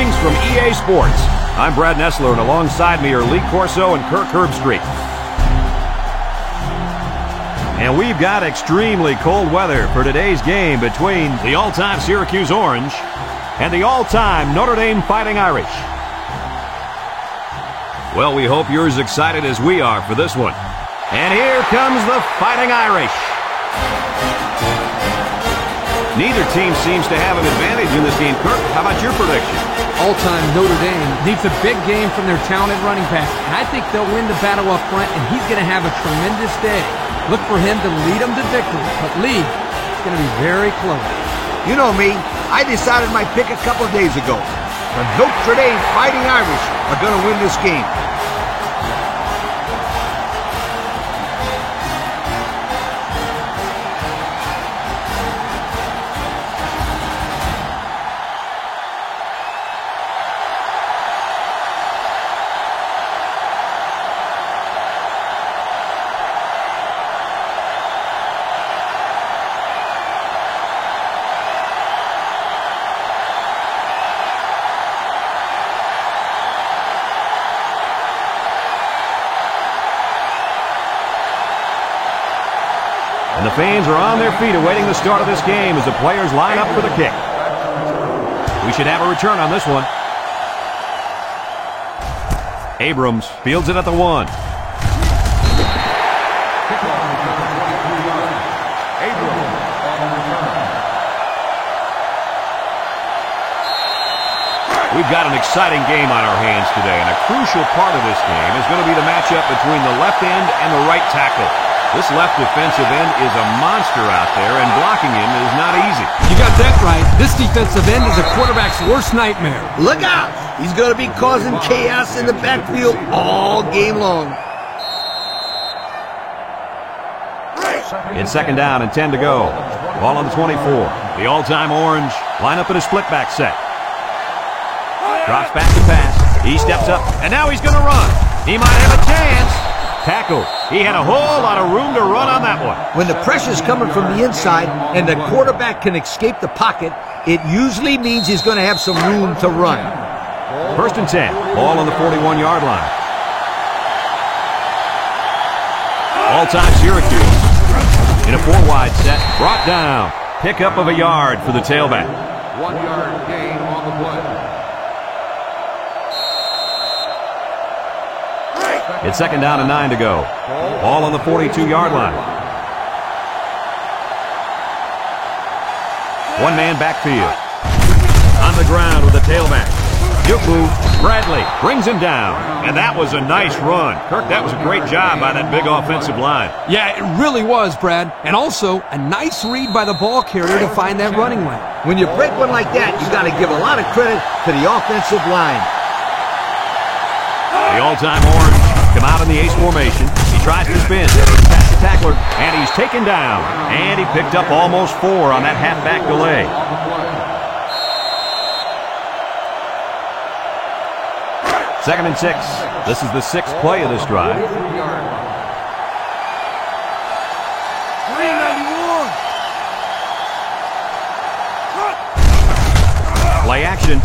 greetings from EA Sports. I'm Brad Nessler, and alongside me are Lee Corso and Kirk Herbstreit. And we've got extremely cold weather for today's game between the all-time Syracuse Orange and the all-time Notre Dame Fighting Irish. Well, we hope you're as excited as we are for this one. And here comes the Fighting Irish. Neither team seems to have an advantage in this game. Kirk, how about your prediction? All-time Notre Dame needs a big game from their talented running back. And I think they'll win the battle up front, and he's going to have a tremendous day. Look for him to lead them to victory. But Lee, it's going to be very close. You know me, I decided my pick a couple of days ago. The Notre Dame Fighting Irish are going to win this game. And the fans are on their feet awaiting the start of this game as the players line up for the kick. We should have a return on this one. Abrams fields it at the 1. We've got an exciting game on our hands today, and a crucial part of this game is going to be the matchup between the left end and the right tackle. This left defensive end is a monster out there, and blocking him is not easy. You got that right. This defensive end is a quarterback's worst nightmare. Look out! He's going to be causing chaos in the backfield all game long. It's second down and 10 to go. Ball on the 24. The all-time Orange line up in a split back set. Drops back to pass. He steps up, and now he's going to run. He might have a chance. Tackle. He had a whole lot of room to run on that one. When the pressure's coming from the inside and the quarterback can escape the pocket, it usually means he's going to have some room to run. First and 10. Ball on the 41-yard line. All-time Syracuse in a 4-wide set. Brought down. Pickup of a yard for the tailback. 1-yard gain on the play. It's second down and 9 to go. Ball on the 42-yard line. One-man backfield. On the ground with the tailback. Good move. Bradley brings him down. And that was a nice run. Kirk, that was a great job by that big offensive line. Yeah, it really was, Brad. And also, a nice read by the ball carrier to find that running lane. When you break one like that, you got to give a lot of credit to the offensive line. The all-time Orange come out in the ace formation. He tries to spin. Past the tackler, and he's taken down. And he picked up almost 4 on that halfback delay. Second and 6. This is the 6th play of this drive. Play action.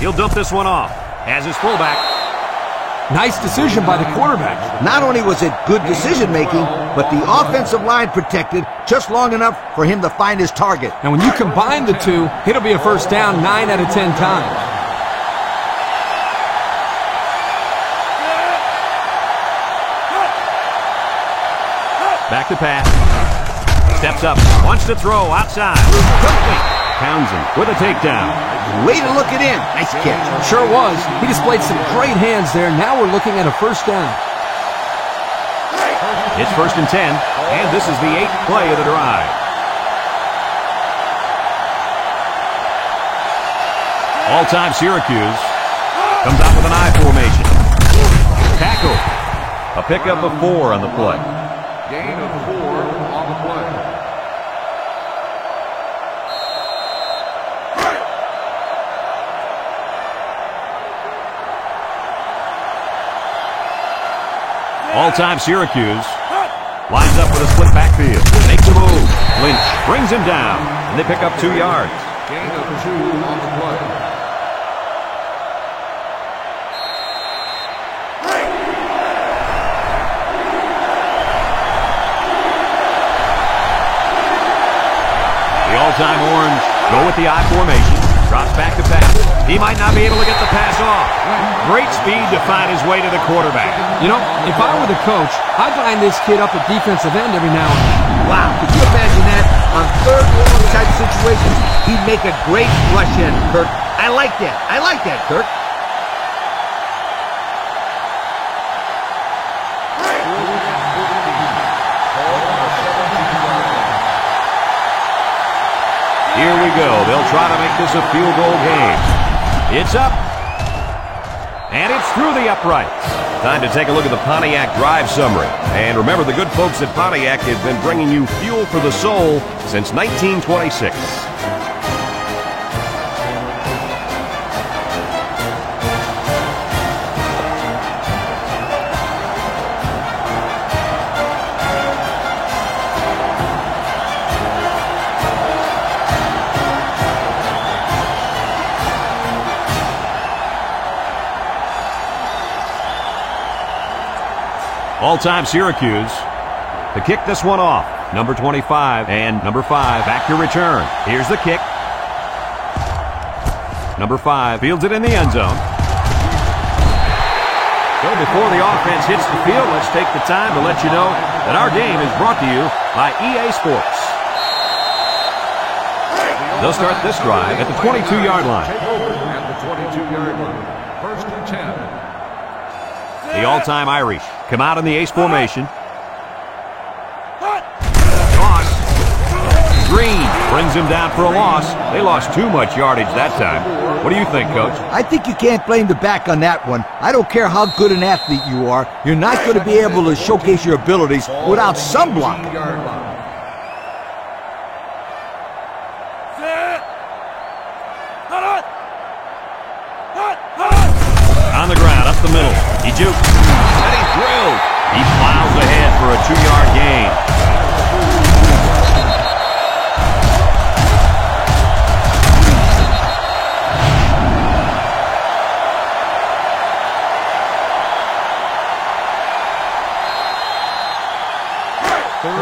He'll dump this one off. As his fullback. Nice decision by the quarterback. Not only was it good decision-making, but the offensive line protected just long enough for him to find his target. And when you combine the two, it'll be a first down 9 out of 10 times. Back to pass. Steps up. Wants to throw outside. Complete. Townsend with a takedown. Way to look it in. Nice catch. Sure was. He displayed some great hands there. Now we're looking at a first down. It's first and 10, and this is the 8th play of the drive. All-time Syracuse comes out with an I formation. Tackle. A pickup of 4 on the play. Gain of 4 on the play. All-time Syracuse lines up with a split backfield. Makes a move. Lynch brings him down, and they pick up 2 yards. Gain of 2 on the play. all-time Orange go with the I formation. Drops back to pass. He might not be able to get the pass off. Great speed to find his way to the quarterback. You know, if I were the coach, I'd line this kid up at defensive end every now and then. Wow, could you imagine that? On third and long type situations, he'd make a great rush in, Kirk. I like that. I like that, Kirk. Here we go. They'll try to make this a field goal game. It's up. And it's through the uprights. Time to take a look at the Pontiac drive summary. And remember, the good folks at Pontiac have been bringing you fuel for the soul since 1926. All-time Syracuse to kick this one off. Number 25 and number 5 back to return. Here's the kick. Number 5 fields it in the end zone. So before the offense hits the field, let's take the time to let you know that our game is brought to you by EA Sports. They'll start this drive at the 22-yard line. At the 22-yard line. First and 10. The all-time Irish come out in the ace formation. Toss. Green brings him down for a loss. They lost too much yardage that time. What do you think, Coach? I think you can't blame the back on that one. I don't care how good an athlete you are. You're not going to be able to showcase your abilities without some block. On the ground, up the middle. He jukes. And he drilled. He plows ahead for a 2-yard gain.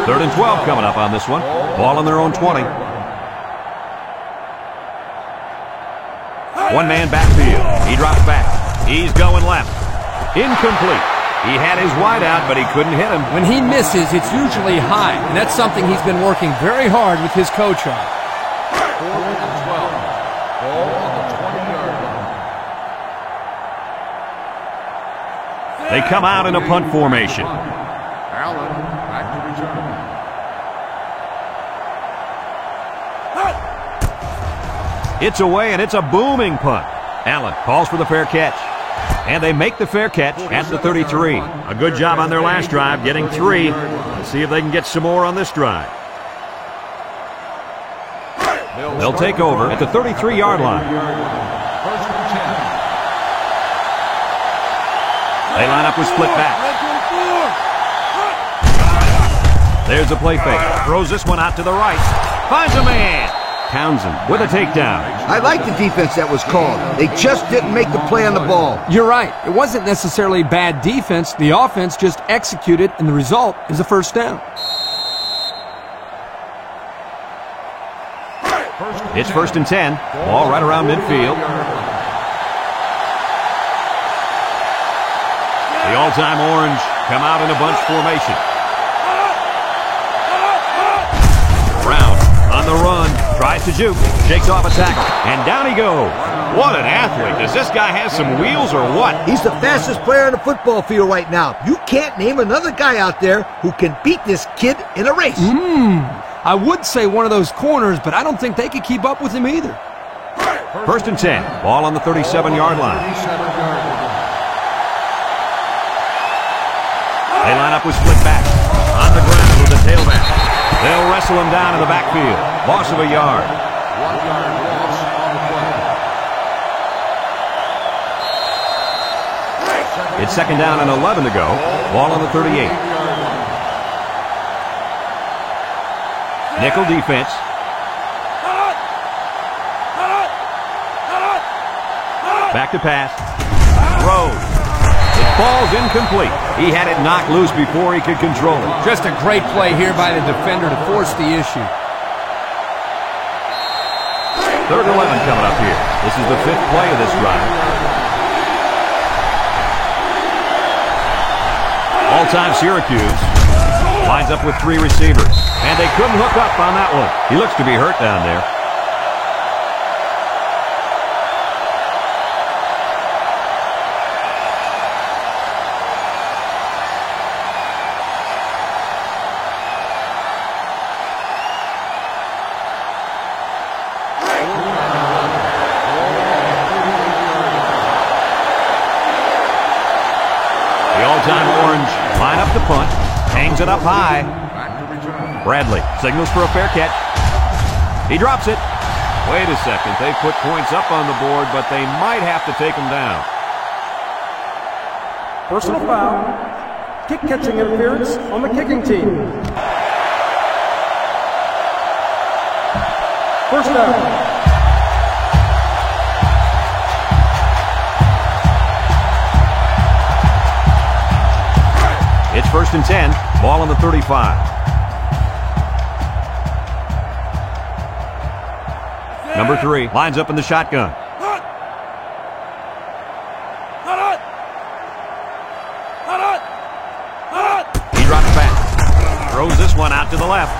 Third and 12 coming up on this one. Ball on their own 20. One man backfield. He drops back. He's going left. Incomplete. He had his wide out, but he couldn't hit him. When he misses, it's usually high, and that's something he's been working very hard with his coach on. 4th and 12. Ball on the 20-yard line. They come out in a punt formation. Allen back to return. It's away, and it's a booming punt. Allen calls for the fair catch. And they make the fair catch at the 33. A good job on their last drive, getting 3. Let's see if they can get some more on this drive. They'll take over at the 33-yard line. First and 10. They line up with split back. There's a play fake. Throws this one out to the right. Finds a man. Townsend with a takedown. I like the defense that was called. They just didn't make the play on the ball. You're right. It wasn't necessarily bad defense. The offense just executed, and the result is a first down. It's first and 10. Ball right around midfield. The all-time Orange come out in a bunch formation. Brown on the run. Tries to juke. Shakes off a tackle. And down he goes. What an athlete. Does this guy have some wheels or what? He's the fastest player on the football field right now. You can't name another guy out there who can beat this kid in a race. I would say one of those corners, but I don't think they could keep up with him either. First and 10. Ball on the 37-yard line. They line up with split back. On the ground with the tailback. They'll wrestle him down in the backfield. Loss of a yard. 1-yard loss on the play. It's second down and 11 to go. Ball on the 38. Nickel defense. Back to pass. Throws. It falls incomplete. He had it knocked loose before he could control it. Just a great play here by the defender to force the issue. 3rd and 11 coming up here. This is the 5th play of this drive. All-time Syracuse lines up with 3 receivers. And they couldn't hook up on that one. He looks to be hurt down there. All-time Orange line up the punt, hangs it up high. Bradley signals for a fair catch. He drops it. Wait a second, they put points up on the board, but they might have to take them down. Personal foul. Kick catching interference on the kicking team. First down. It's 1st and 10, ball on the 35. Number 3 lines up in the shotgun. He drops back, throws this one out to the left.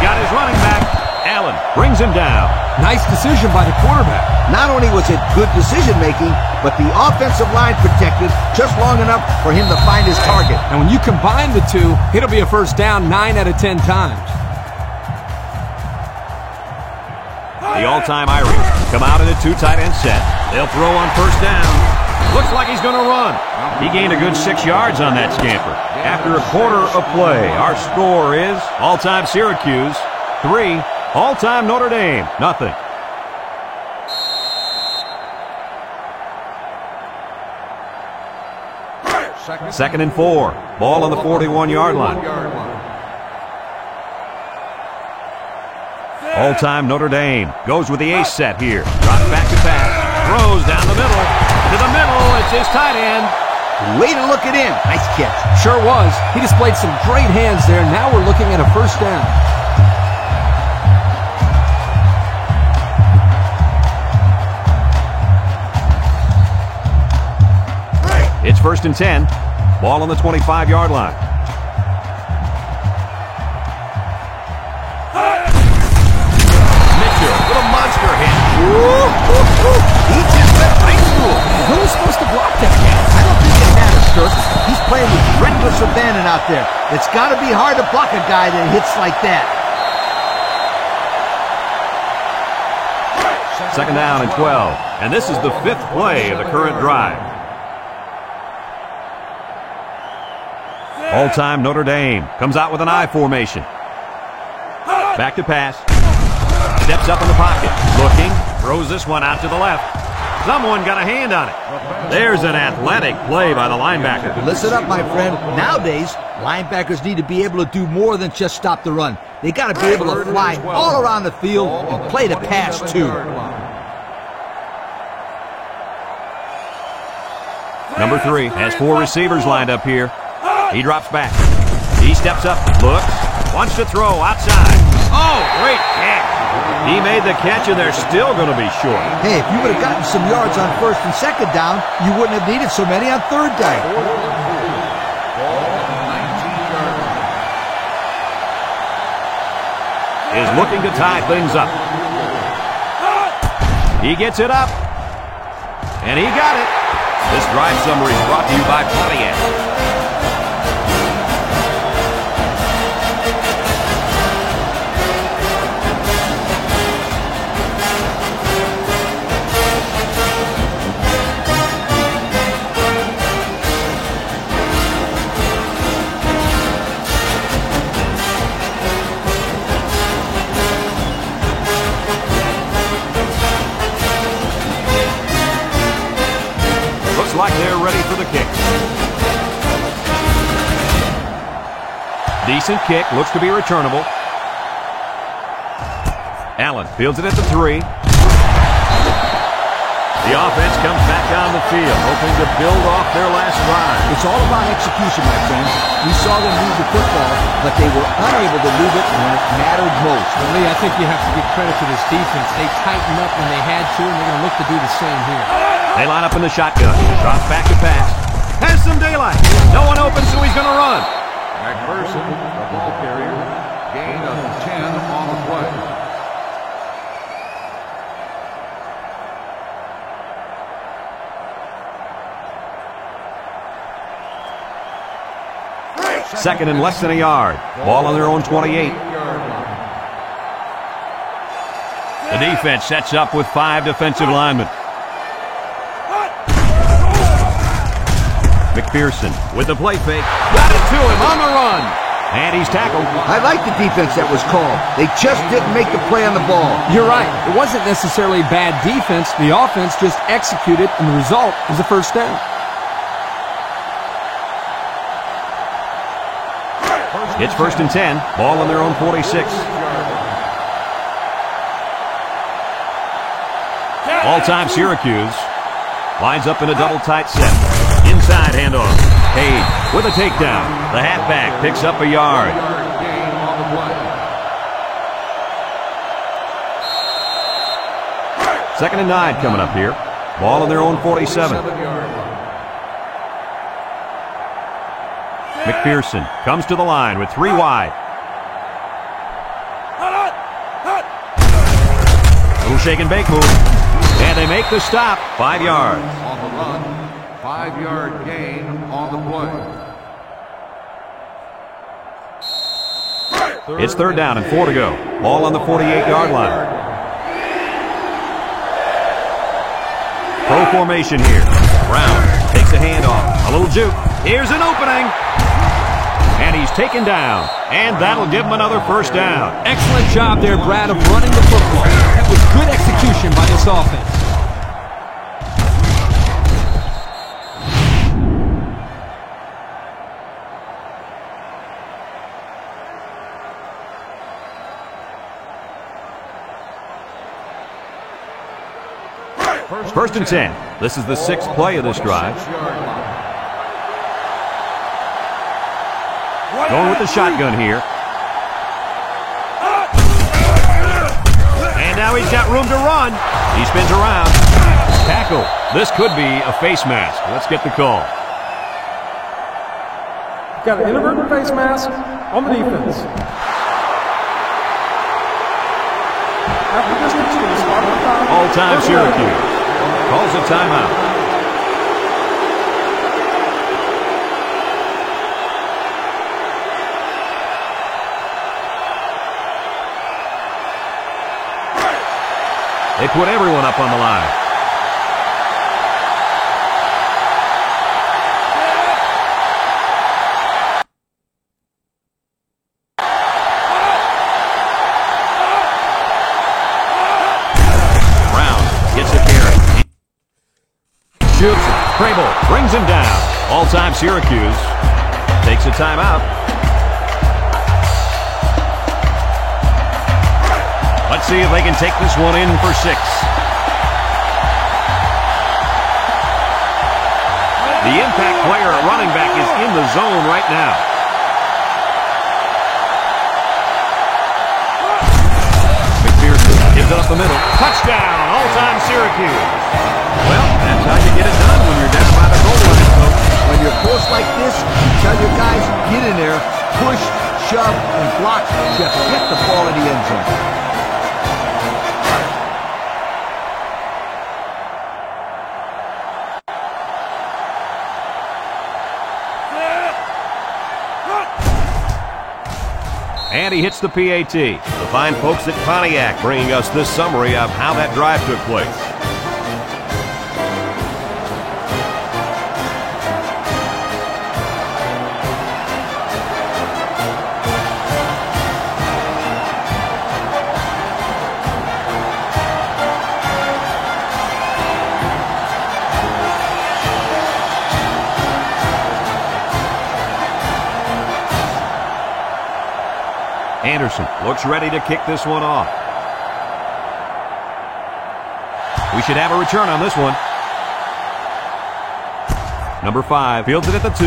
Got his running back. Allen brings him down. Nice decision by the quarterback. Not only was it good decision-making, but the offensive line protected just long enough for him to find his target. And when you combine the two, it'll be a first down 9 out of 10 times. The all-time Irish come out in a 2 tight end set. They'll throw on 1st down. Looks like he's going to run. He gained a good 6 yards on that scamper. After a quarter of play, our score is all-time Syracuse 3, all-time Notre Dame 0. Second and 4. Ball on the 41-yard line. All-time Notre Dame goes with the ace set here. Drops back to pass. Throws down the middle. To the middle. It's his tight end. Way to look it in. Nice catch. Sure was. He displayed some great hands there. Now we're looking at a first down. It's 1st and 10. Ball on the 25-yard line. Mitchell with a monster hit. He just went high school. Who's supposed to block that guy? I don't think it matters, Kirk. He's playing with reckless abandon out there. It's got to be hard to block a guy that hits like that. 2nd down and 12. And this is the 5th play of the current drive. All-time Notre Dame comes out with an I formation. Back to pass. Steps up in the pocket. Looking. Throws this one out to the left. Someone got a hand on it. There's an athletic play by the linebacker. Listen up, my friend. Nowadays, linebackers need to be able to do more than just stop the run. They got to be able to fly all around the field and play the pass, too. Number 3 has 4 receivers lined up here. He drops back. He steps up, looks, wants to throw outside. Oh, great catch. He made the catch, and they're still going to be short. Hey, if you would have gotten some yards on 1st and 2nd down, you wouldn't have needed so many on 3rd down. Is looking to tie things up. He gets it up. And he got it. This drive summary is brought to you by Pontiac. Like they're ready for the kick. Decent kick, looks to be returnable. Allen fields it at the 3. The offense comes back down the field, hoping to build off their last drive. It's all about execution, my friends. We saw them move the football, but they were unable to move it when it mattered most. Well, Lee, I think you have to give credit to this defense. They tightened up when they had to, and they're going to look to do the same here. They line up in the shotgun. Drops back to pass. Has some daylight. No one open, so he's going to run. McPherson, the ball carrier, gain of 10 on the play. Second and less than a yard. Ball on their own 28. The defense sets up with 5 defensive linemen. McPherson with the play fake. Got it to him on the run. And he's tackled. I like the defense that was called. They just didn't make the play on the ball. You're right. It wasn't necessarily bad defense. The offense just executed, and the result is a first down. It's first and 10. Ball on their own 46. All-time Syracuse. Lines up in a double tight set. Inside handoff. Page with a takedown. The halfback picks up a yard. Second and 9 coming up here. Ball on their own 47. McPherson comes to the line with 3 wide. Little shake and bake move. And they make the stop. 5 yards. On the run, 5-yard gain on the play. It's third down and 4 to go. Ball on the 48-yard line. Pro formation here. Brown takes a handoff. A little juke. Here's an opening. And he's taken down. And that'll give him another first down. Excellent job there, Brad, of running the football. That was good execution by this offense. First and 10. This is the 6th play of this drive. Going with the shotgun here. And now he's got room to run. He spins around. Tackle. This could be a face mask. Let's get the call. Got an inadvertent face mask on the defense. After distance to the spot of the foul. All-time Syracuse calls a timeout. They put everyone up on the line. Brown gets the carry. Shoots it. Crable brings him down. All-time Syracuse takes a timeout. Let's see if they can take this one in for 6. The impact player at running back is in the zone right now. McPherson gives it up the middle. Touchdown, all-time Syracuse. Well, that's how you get it done when you're down by the goal line, folks. When you're close like this, you tell your guys, get in there, push, shove, and block. Just get the ball in the end zone. And he hits the PAT. The fine folks at Pontiac bringing us this summary of how that drive took place. Anderson looks ready to kick this one off. We should have a return on this one. Number 5 fields it at the 2.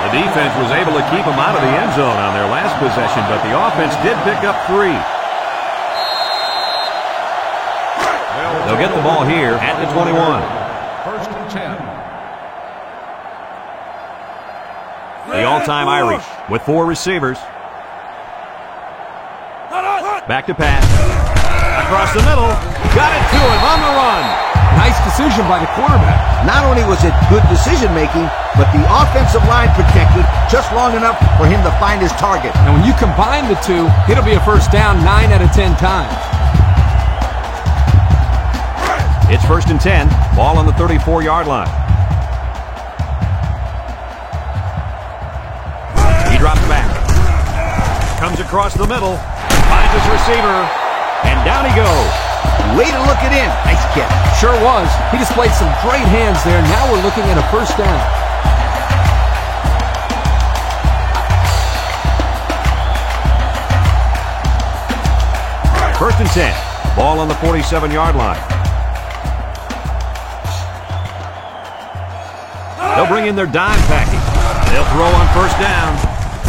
The defense was able to keep them out of the end zone on their last possession, but the offense did pick up 3. They'll get the ball here at the 21. First and 10. The all-time Irish with 4 receivers. Back to pass. Across the middle. Got it to him on the run. Nice decision by the quarterback. Not only was it good decision-making, but the offensive line protected just long enough for him to find his target. And when you combine the two, it'll be a first down 9 out of 10 times. It's first and 10. Ball on the 34-yard line. He drops back. Comes across the middle. Finds his receiver. And down he goes. Way to look it in. Nice catch. Sure was. He displayed some great hands there. Now we're looking at a first down. First and 10. Ball on the 47-yard line. They'll bring in their dime package. They'll throw on first down.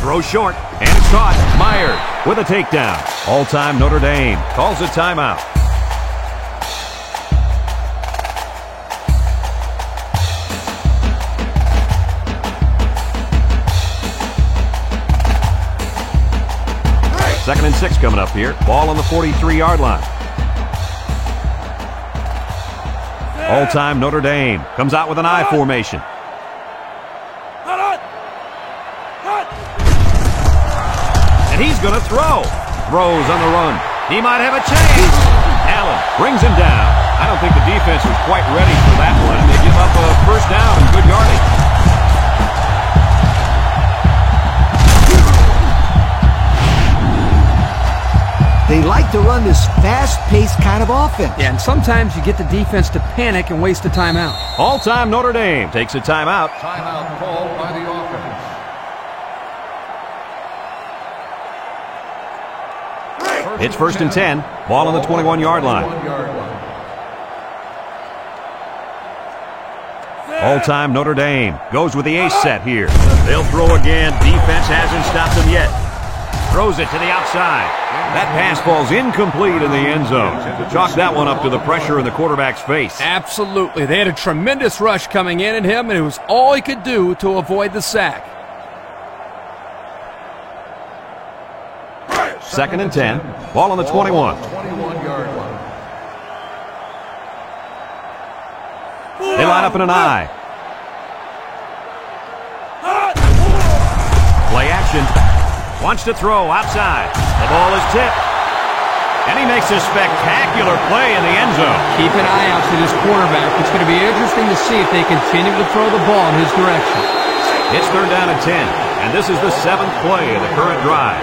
Throw short, and it's caught. Meyer with a takedown. All-time Notre Dame calls a timeout. Second and 6 coming up here. Ball on the 43-yard line. All-time Notre Dame comes out with an I formation. And he's going to throw. Throws on the run. He might have a chance. Allen brings him down. I don't think the defense was quite ready for that one. They give up a first down and good yardage. They like to run this fast-paced kind of offense. Yeah, and sometimes you get the defense to panic and waste a timeout. All-time Notre Dame takes a timeout. Timeout called by the offense. It's first and 10. Ball on the 21-yard line. All-time Notre Dame goes with the ace set here. They'll throw again. Defense hasn't stopped them yet. Throws it to the outside. That pass falls incomplete in the end zone. Chalk that one up to the pressure in the quarterback's face. Absolutely. They had a tremendous rush coming in at him, and it was all he could do to avoid the sack. Second and 10. Ball on the 21. 21-yard line. They line up in an I. Play action. Wants to throw outside. The ball is tipped. And he makes a spectacular play in the end zone. Keep an eye out for this quarterback. It's going to be interesting to see if they continue to throw the ball in his direction. It's third down and 10. And this is the 7th play of the current drive.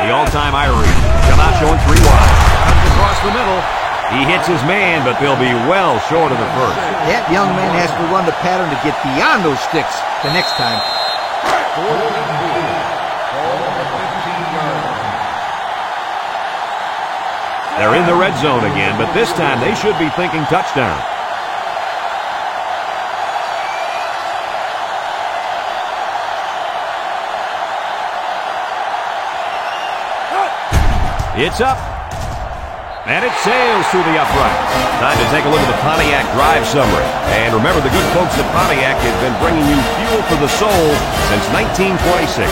The all-time Irish come out showing 3 wide. Comes across the middle. He hits his man, but they'll be well short of the first. That young man has to run the pattern to get beyond those sticks the next time. They're in the red zone again, but this time they should be thinking touchdown. It's up. And it sails through the upright. Time to take a look at the Pontiac drive summary. And remember, the good folks at Pontiac have been bringing you fuel for the soul since 1926.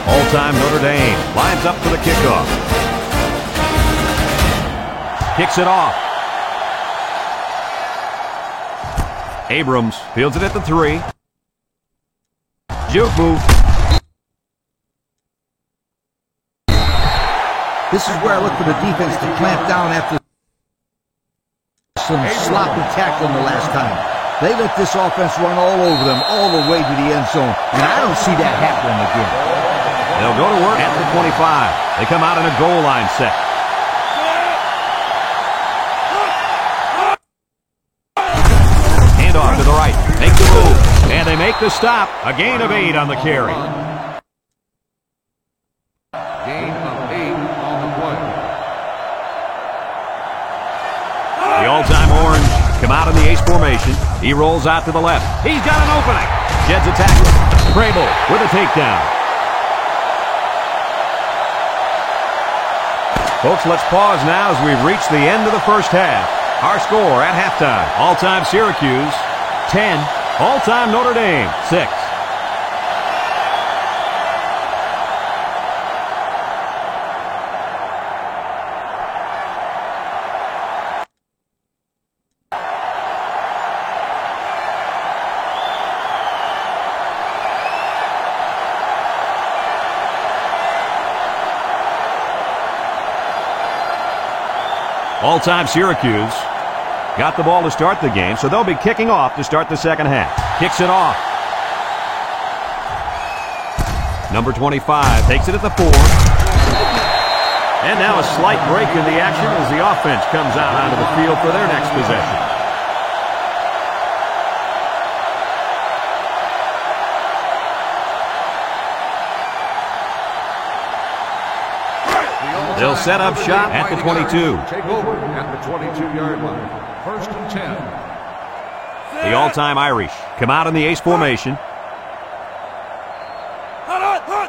All-time Notre Dame lines up for the kickoff. Kicks it off. Abrams fields it at the 3. Juke move. This is where I look for the defense to clamp down after some sloppy tackling the last time. They let this offense run all over them, all the way to the end zone, and I don't see that happening again. They'll go to work at the 25. They come out in a goal line set. Handoff to the right. Make the move. And they make the stop. A gain of 8 on the carry. Gain of 8 on the play. The all-time Orange come out in the ace formation. He rolls out to the left. He's got an opening. Jets attack. Crable with a takedown. Folks, let's pause now as we've reached the end of the first half. Our score at halftime. All-time Syracuse, 10. All-time Notre Dame, 6. All-time Syracuse got the ball to start the game, so they'll be kicking off to start the second half. Kicks it off. Number 25 takes it at the 4. And now a slight break in the action as the offense comes out onto the field for their next possession. They'll set up shop at the 22. Take over at the 22-yard line. First and 10. The all-time Irish come out in the ace formation.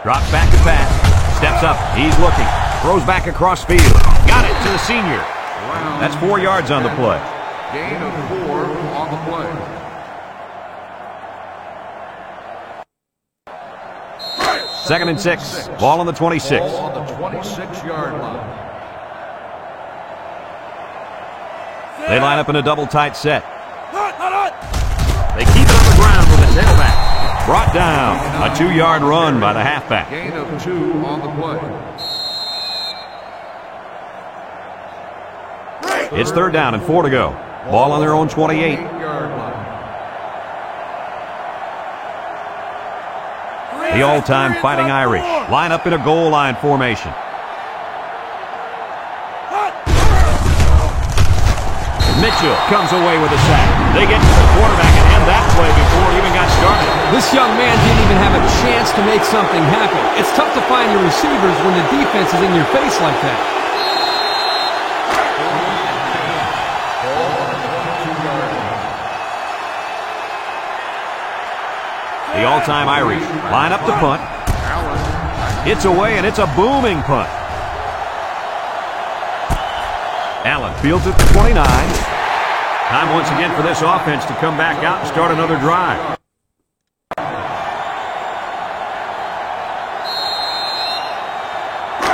Drops back to pass. Steps up. He's looking. Throws back across field. Got it to the senior. That's 4 yards on the play. Gain of 4 on the play. Second and 6. Ball on the 26. Ball on the 26-yard line. They line up in a double tight set. They keep it on the ground with the tailback. Brought down. A 2-yard run by the halfback. Gain of 2 on the play. It's third down and 4 to go. Ball on their own 28. 8-yard line. The all-time Fighting Irish line up in a goal line formation. Mitchell comes away with a sack. They get to the quarterback and end that play before it even got started. This young man didn't even have a chance to make something happen. It's tough to find your receivers when the defense is in your face like that. The all-time Irish line up to punt. It's away, and it's a booming punt. Allen fields it to 29. Time once again for this offense to come back out and start another drive.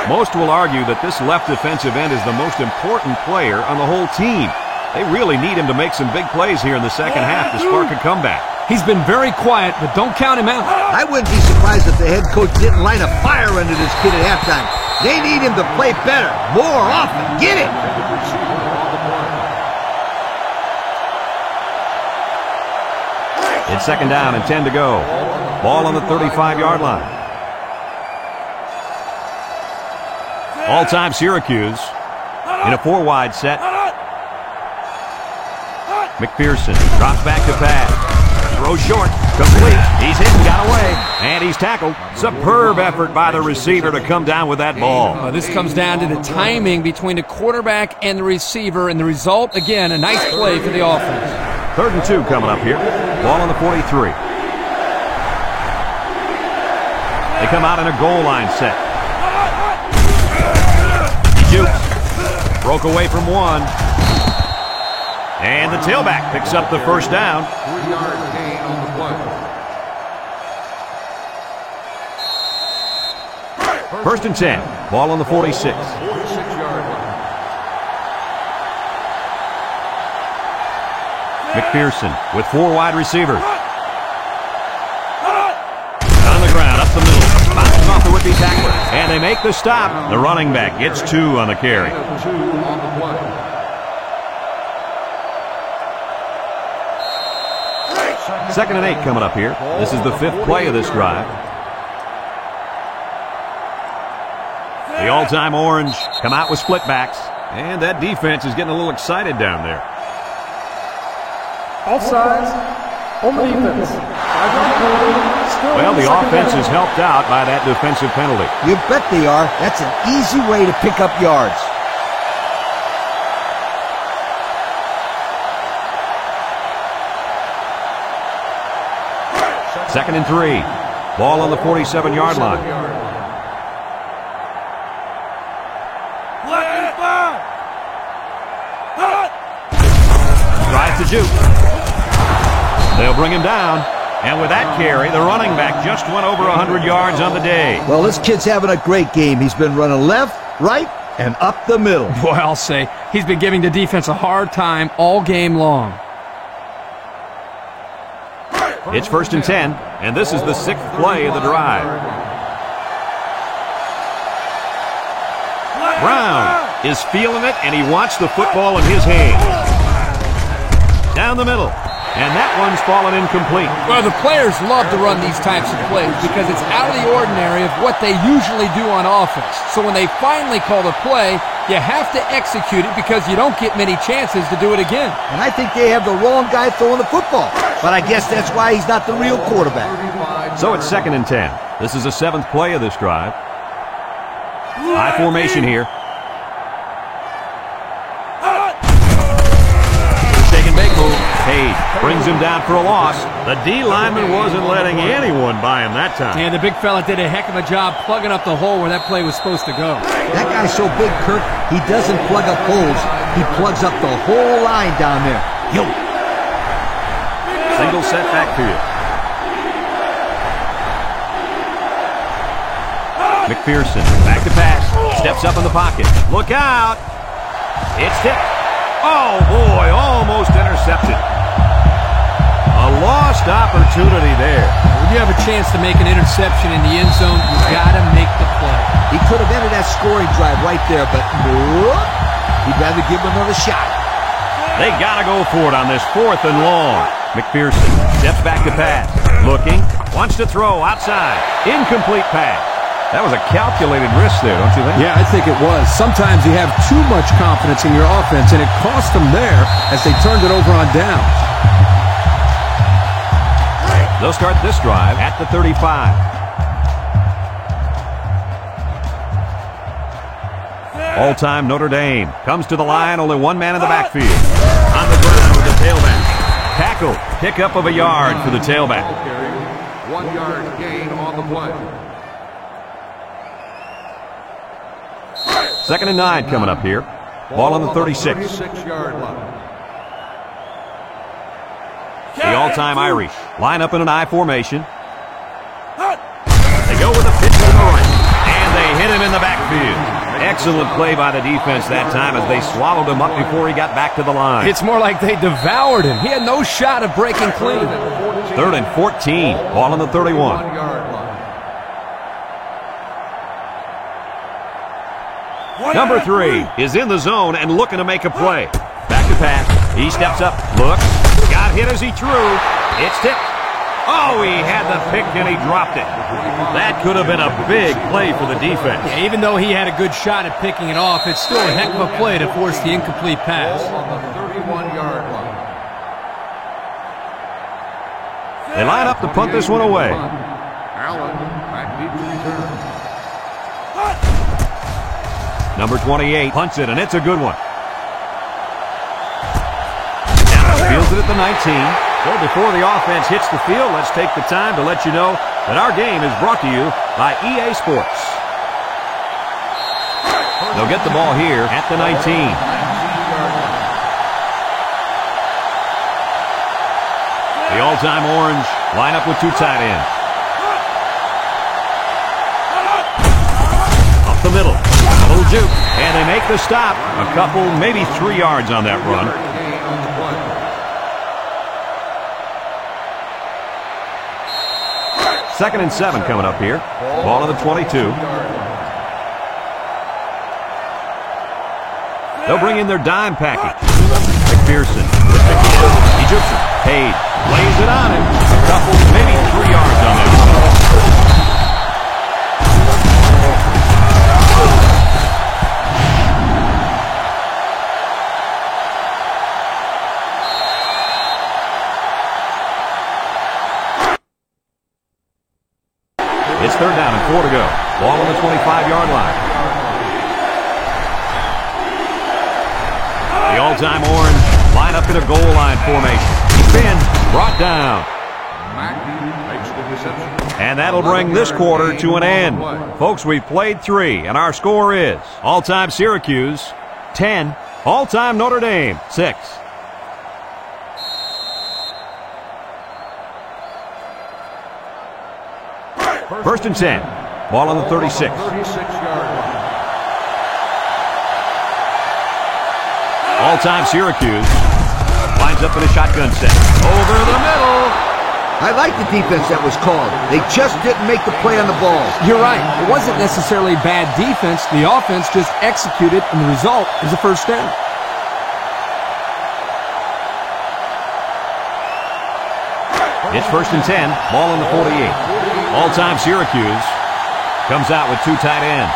Most will argue that this left defensive end is the most important player on the whole team. They really need him to make some big plays here in the second half to spark a comeback. He's been very quiet, but don't count him out. I wouldn't be surprised if the head coach didn't light a fire under this kid at halftime. They need him to play better, more often. Get it! It's second down and 10 to go. Ball on the 35-yard line. All-time Syracuse in a 4-wide set. McPherson drops back to pass. Throw short, complete. He's hit and got away, and he's tackled. Superb effort by the receiver to come down with that ball. This comes down to the timing between the quarterback and the receiver, and the result, again, a nice play for the offense. Third and 2 coming up here. Ball on the 43. They come out in a goal line set. He shoots. Broke away from one. And the tailback picks up the first down. 3-yard gain on the play. First and 10. Ball on the 46. 46-yard line. McPherson with 4 wide receivers. On the ground, up the middle. Bounces off the would-be tackler. And they make the stop. The running back gets 2 on the carry. 2 on the play. 2nd and 8 coming up here. This is the 5th play of this drive. The all-time Orange come out with split backs. And that defense is getting a little excited down there. Offsides on the defense. Well, the offense is helped out by that defensive penalty. You bet they are. That's an easy way to pick up yards. Second and 3. Ball on the 47-yard line. Tries to juke. They'll bring him down. And with that carry, the running back just went over 100 yards on the day. Well, this kid's having a great game. He's been running left, right, and up the middle. Boy, I'll say, he's been giving the defense a hard time all game long. It's 1st and 10, and this is the 6th play of the drive. Brown is feeling it, and he wants the football in his hands. Down the middle. And that one's fallen incomplete. Well, the players love to run these types of plays because it's out of the ordinary of what they usually do on offense. So when they finally call the play, you have to execute it because you don't get many chances to do it again. And I think they have the wrong guy throwing the football. But I guess that's why he's not the real quarterback. So it's 2nd and 10. This is the 7th play of this drive. High formation here. Taking big move. Hayes brings him down for a loss. The D lineman wasn't letting anyone by him that time. And the big fella did a heck of a job plugging up the hole where that play was supposed to go. That guy's so big, Kirk, he doesn't plug up holes. He plugs up the whole line down there. Yo! Single set back to you. McPherson back to pass. Steps up in the pocket. Look out! It's tipped. Oh, boy, almost intercepted. A lost opportunity there. When you have a chance to make an interception in the end zone, you've got to make the play. He could have ended that scoring drive right there, but nope. He'd rather give him another shot. They got to go for it on this 4th and long. McPherson steps back to pass. Looking, wants to throw outside. Incomplete pass. That was a calculated risk there, don't you think? Yeah, I think it was. Sometimes you have too much confidence in your offense, and it cost them there as they turned it over on downs. They'll start this drive at the 35. All-time Notre Dame comes to the line, only one man in the backfield. On the ground with the tailback. Tackle, pickup of a yard for the tailback. 1 yard gain on the play. 2nd and 9 coming up here. Ball on the 36. 36-yard line. The all-time Irish line up in an I formation. They go with a pitch to the right. And they hit him in the backfield. Excellent play by the defense that time as they swallowed him up before he got back to the line. It's more like they devoured him. He had no shot of breaking clean. 3rd and 14. Ball on the 31. 1 yard line. Number 3 is in the zone and looking to make a play. Back to pass. He steps up. Look. Got hit as he threw. It's tipped. Oh, he had the pick and he dropped it. That could have been a big play for the defense. Yeah, even though he had a good shot at picking it off, it's still a heck of a play to force the incomplete pass. On the 31-yard line. They line up to punt this one away. Allen back deep to return. Number 28 punts it, and it's a good one. Now fields it at the 19. So before the offense hits the field, let's take the time to let you know that our game is brought to you by EA Sports. They'll get the ball here at the 19. The all-time Orange line up with 2 tight ends. Up the middle. A little juke. And they make the stop. A couple, maybe 3 yards on that run. 2nd and 7 coming up here. Ball on the 22. They'll bring in their dime package. McPherson. He jukes it. Paid. Lays it on him. A couple, maybe 3 yards on that one. It's 3rd down and 4 to go. Ball on the 25-yard line. The all-time Orange line up in a goal line formation. He's been brought down. Makes the reception. And that'll bring this quarter to an end. Folks, we've played 3, and our score is all-time Syracuse 10, all-time Notre Dame 6. First and 10. Ball on the 36. 36-yard line. All-time Syracuse lines up in a shotgun set. Over the middle. I like the defense that was called. They just didn't make the play on the ball. You're right. It wasn't necessarily bad defense. The offense just executed, and the result is a first down. It's first and 10. Ball on the 48. All-time Syracuse comes out with 2 tight ends.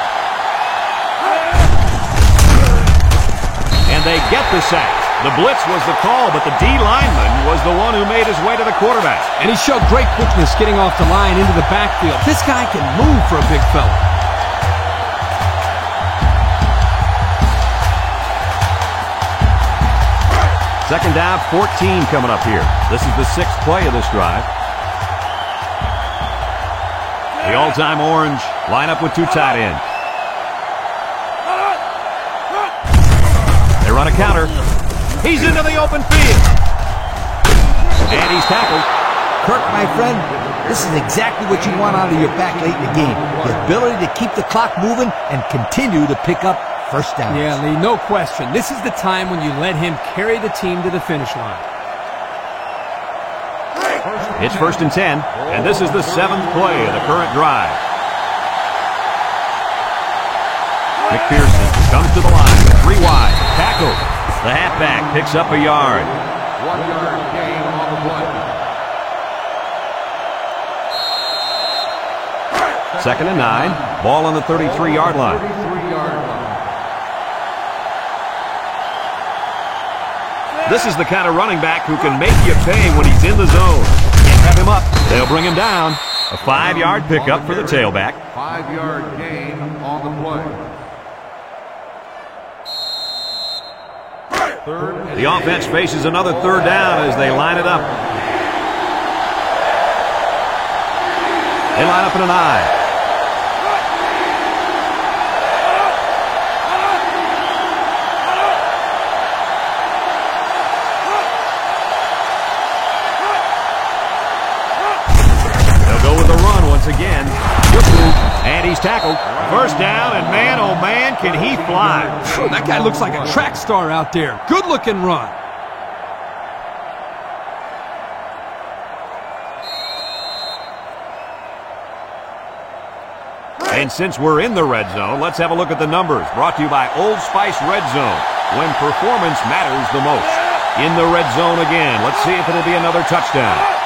And they get the sack. The blitz was the call, but the D lineman was the one who made his way to the quarterback. And he showed great quickness getting off the line into the backfield. This guy can move for a big fella. Second down, 14 coming up here. This is the 6th play of this drive. The all-time Orange line up with 2 tight ends. They run a counter. He's into the open field. And he's tackled. Kirk, my friend, this is exactly what you want out of your back late in the game. The ability to keep the clock moving and continue to pick up first downs. Yeah, Lee, no question. This is the time when you let him carry the team to the finish line. It's first and 10, and this is the 7th play of the current drive. McPherson comes to the line, 3 wide, tackle. The halfback picks up a yard. 1-yard gain on the play. Second and 9, ball on the 33-yard line. 33-yard line. This is the kind of running back who can make you pay when he's in the zone. Can't have him up. They'll bring him down. A 5-yard pickup for the tailback. 5-yard gain on the play. The offense faces another 3rd down as they line it up. They line up in an I. Again, and he's tackled. First down, and man, oh man, can he fly. That guy looks like a track star out there. Good-looking run. And since we're in the red zone, let's have a look at the numbers. Brought to you by Old Spice Red Zone, when performance matters the most. In the red zone again. Let's see if it'll be another touchdown.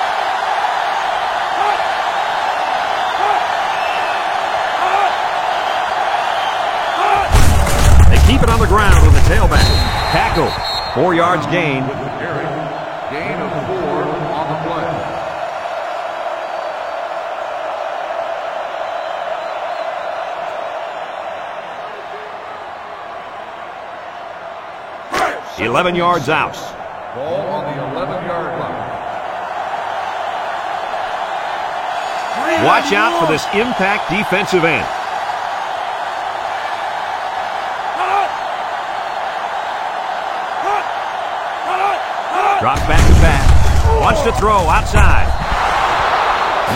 Keep it on the ground with the tailback. Tackle. 4 yards gain. Gain of 4 on the play. He 11 yards out. Ball on the 11-yard line. Watch out for this impact defensive end. Drops back to pass. Wants to throw outside.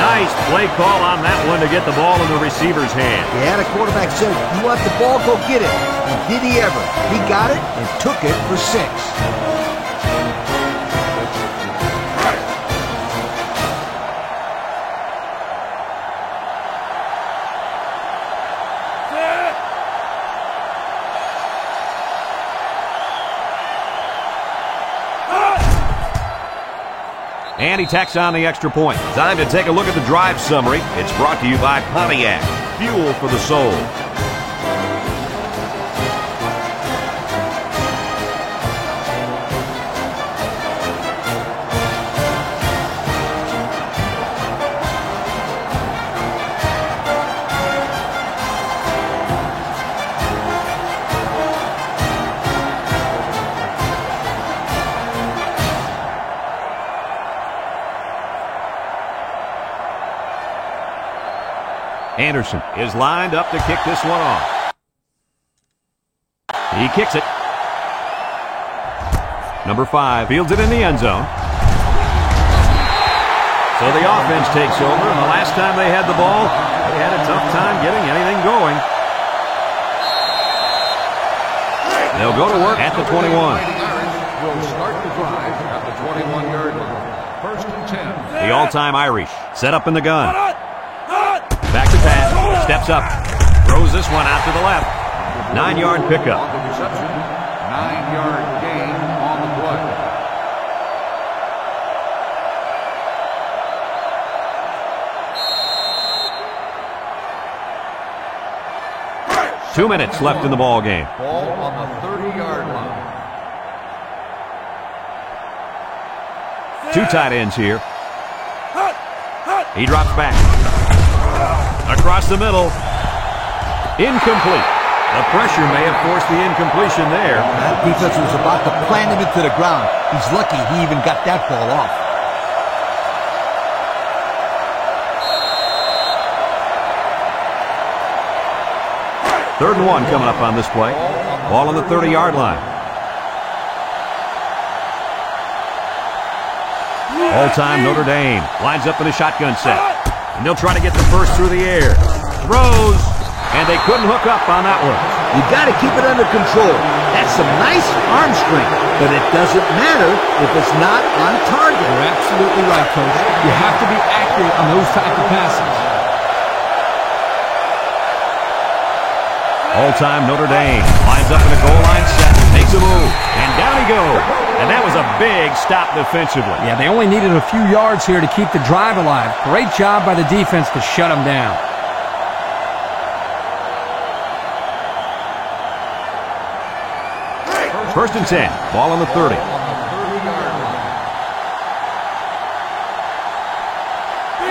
Nice play call on that one to get the ball in the receiver's hand. They had a quarterback said, you want the ball, go get it. And did he ever? He got it and took it for 6. And he tacks on the extra point. Time to take a look at the drive summary. It's brought to you by Pontiac. Fuel for the soul. Anderson is lined up to kick this one off. He kicks it. Number 5 fields it in the end zone. So the offense takes over, and the last time they had the ball, they had a tough time getting anything going. They'll go to work at the 21. Will start the drive at the 21-yard line. First and 10. The all-time Irish set up in the gun. Back to pass. Steps up. Throws this one out to the left. 9-yard pickup. On the reception. 9-yard gain on the play. Two minutes left in the ball game. Ball on the 30-yard line. Two tight ends here. He drops back. Across the middle. Incomplete. The pressure may have forced the incompletion there. That defense was about to plant him into the ground. He's lucky he even got that ball off. Third and 1 coming up on this play. Ball on the 30-yard line. All-time Notre Dame lines up in a shotgun set. And they'll try to get the first through the air. Throws, and they couldn't hook up on that one. You got to keep it under control. That's some nice arm strength, but it doesn't matter if it's not on target. You're absolutely right, Coach. You have to be accurate on those type of passes. All-time Notre Dame lines up in a goal line set, makes a move, and down he goes. And that was a big stop defensively. Yeah, they only needed a few yards here to keep the drive alive. Great job by the defense to shut them down. First and 10, ball on the 30.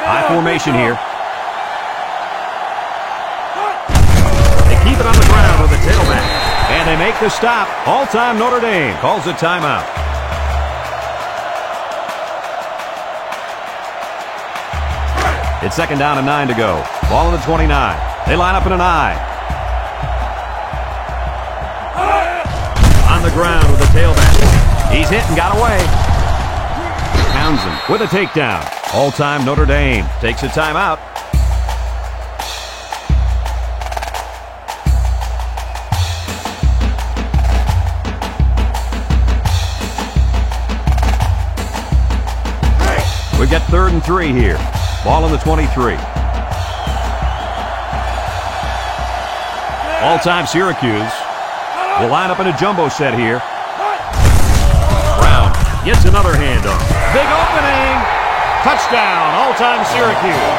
High formation here. They keep it on the ground with the tailback. And they make the stop. All-time Notre Dame calls a timeout. It's second down and 9 to go. Ball on the 29. They line up in an I. On the ground with the tailback. He's hit and got away. Townsend with a takedown. All-time Notre Dame takes a timeout. We've got 3rd and 3 here. Ball on the 23. All-time Syracuse will line up in a jumbo set here. Brown gets another handoff. Big opening. Touchdown, all-time Syracuse.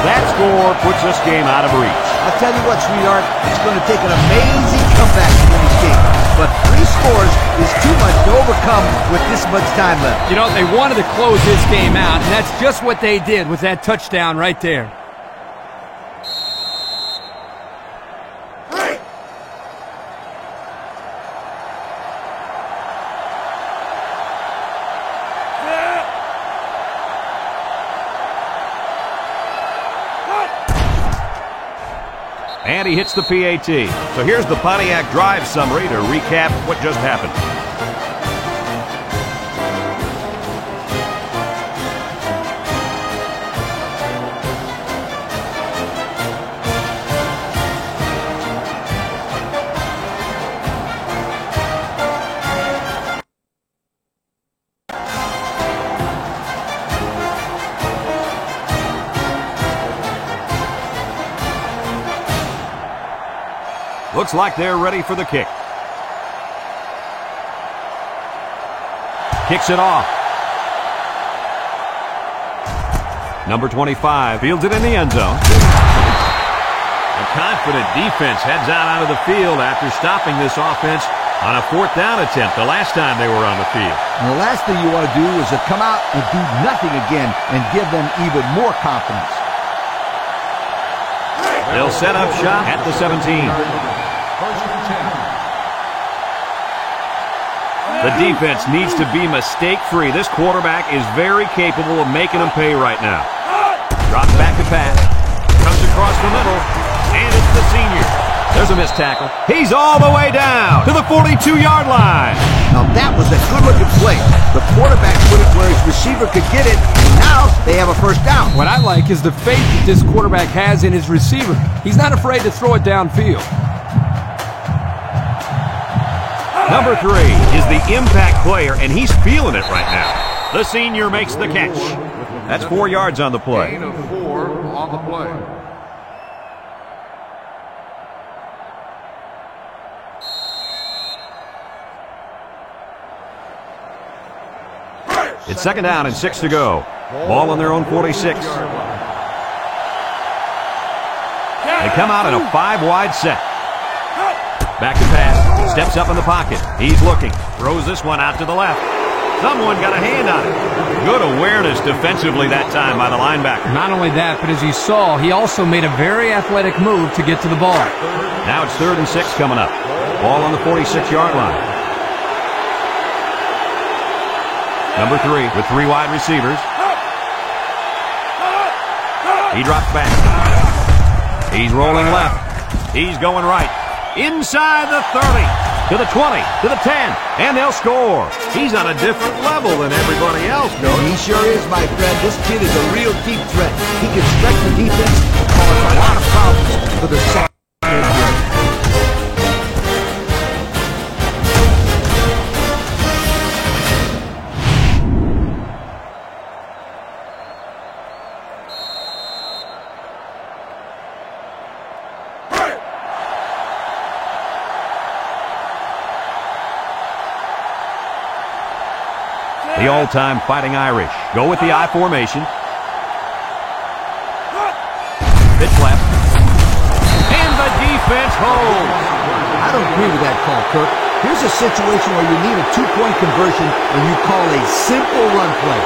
That score puts this game out of reach. I'll tell you what, sweetheart, it's going to take an amazing comeback to win this game. But 3 scores is too much to overcome with this much time left. You know, they wanted to close this game out, and that's just what they did with that touchdown right there. And he hits the PAT. So here's the Pontiac drive summary to recap what just happened. Looks like they're ready for the kick. Kicks it off. Number 25 fields it in the end zone. A confident defense heads out onto the field after stopping this offense on a 4th down attempt the last time they were on the field. And the last thing you want to do is to come out and do nothing again and give them even more confidence. They'll set up shop at the 17. First and 10. The defense needs to be mistake-free. This quarterback is very capable of making them pay right now. Drops back to pass. Comes across the middle. And it's the senior. There's a missed tackle. He's all the way down to the 42-yard line. Now that was a good-looking play. The quarterback put it where his receiver could get it, and now they have a first down. What I like is the faith that this quarterback has in his receiver. He's not afraid to throw it downfield. Number 3 is the impact player, and he's feeling it right now. The senior makes the catch. That's 4 yards on the play. Gain of 4 on the play. It's 2nd down and 6 to go. Ball on their own 46. They come out in a 5-wide set. Back to pass. Steps up in the pocket. He's looking. Throws this one out to the left. Someone got a hand on it. Good awareness defensively that time by the linebacker. Not only that, but as you saw, he also made a very athletic move to get to the ball. Now it's 3rd and 6 coming up. Ball on the 46-yard line. Number 3 with 3 wide receivers. He drops back. He's rolling left. He's going right. Inside the 30, to the 20, to the 10, and they'll score. He's on a different level than everybody else, Coach. He sure is, my friend. This kid is a real deep threat. He can stretch the defense and cause a lot of problems for the second. The all-time Fighting Irish go with the I formation. Pitch left. And the defense holds. I don't agree with that call, Kirk. Here's a situation where you need a 2-point conversion and you call a simple run play.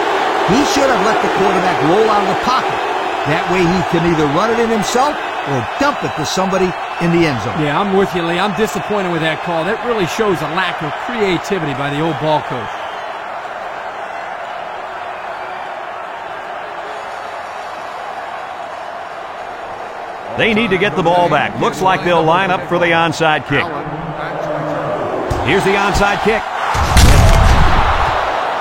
He should have let the quarterback roll out of the pocket. That way he can either run it in himself or dump it to somebody in the end zone. Yeah, I'm with you, Lee. I'm disappointed with that call. That really shows a lack of creativity by the old ball coach. They need to get the ball back. Looks like they'll line up for the onside kick. Here's the onside kick.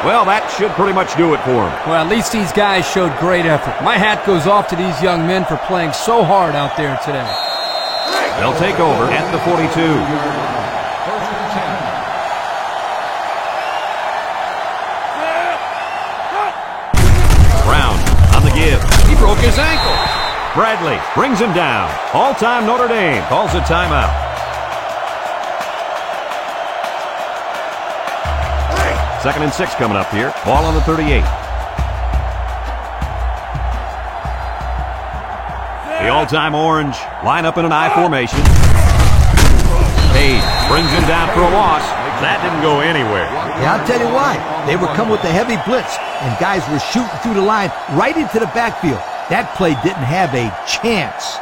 Well, that should pretty much do it for him. Well, at least these guys showed great effort. My hat goes off to these young men for playing so hard out there today. They'll take over at the 42. First and 10. Brown on the give. He broke his ankle. Bradley brings him down. All-time Notre Dame calls a timeout. Second and 6 coming up here. Ball on the 38. The all-time Orange line up in an I formation. Page brings him down for a loss. That didn't go anywhere. Yeah, I'll tell you why. They were coming with the heavy blitz, and guys were shooting through the line right into the backfield. That play didn't have a chance.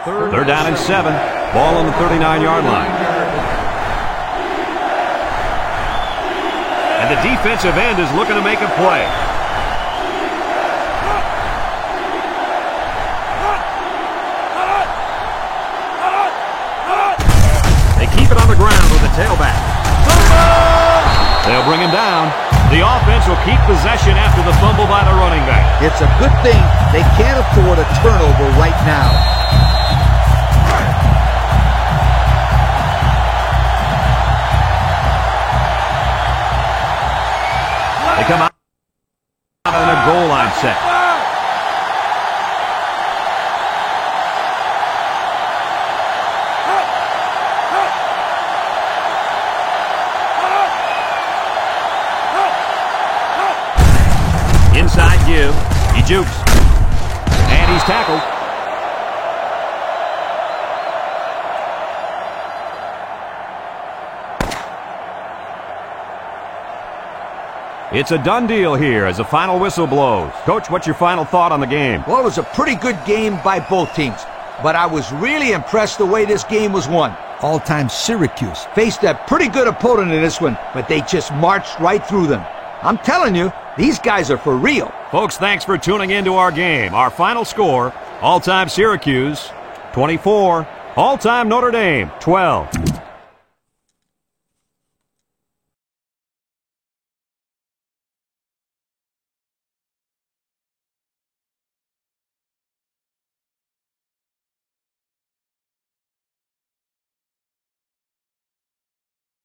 Third down and 7. Ball on the 39-yard line. And the defensive end is looking to make a play. They keep it on the ground with the tailback. They'll bring him down. The offense will keep possession after the fumble by the running back. It's a good thing they can't afford a turnover right now. They come out in a goal line set. give. He jukes. And he's tackled. It's a done deal here as the final whistle blows. Coach, what's your final thought on the game? Well, it was a pretty good game by both teams, but I was really impressed the way this game was won. All-time Syracuse faced a pretty good opponent in this one, but they just marched right through them. I'm telling you, these guys are for real. Folks, thanks for tuning into our game. Our final score, all-time Syracuse, 24. All-time Notre Dame, 12.